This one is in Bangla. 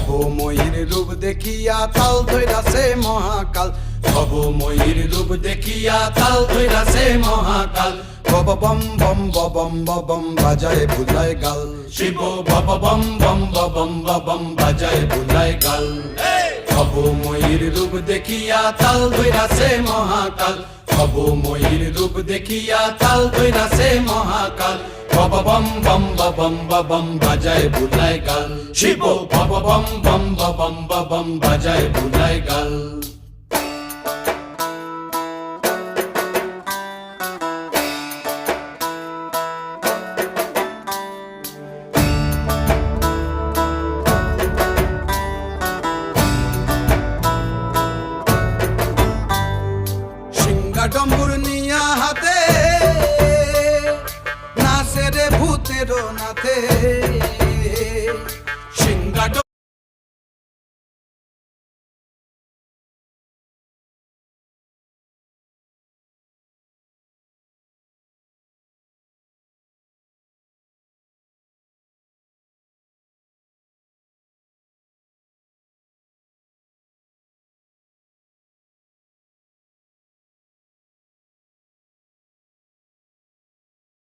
ভবময়ীর রূপ দেখিয়া তাল ধইরাছে মহাকাল, ভবময়ীর রূপ দেখিয়া তাল ধইরাছে মহাকাল। বব বম বম বম বম বাজায় বুলায় গাল, শিব বব বম বম বম বম বাজায় বুলায় গাল। ভবময়ীর রূপ দেখিয়া তাল ধইরাছে মহাকাল, ভবময়ীর রূপ দেখিয়া তাল ধইরাছে মহাকাল। বব বম বম বম বাজায় বুলায় গাল, শিব বব বম বম বম বাজায় বুলায় গাল।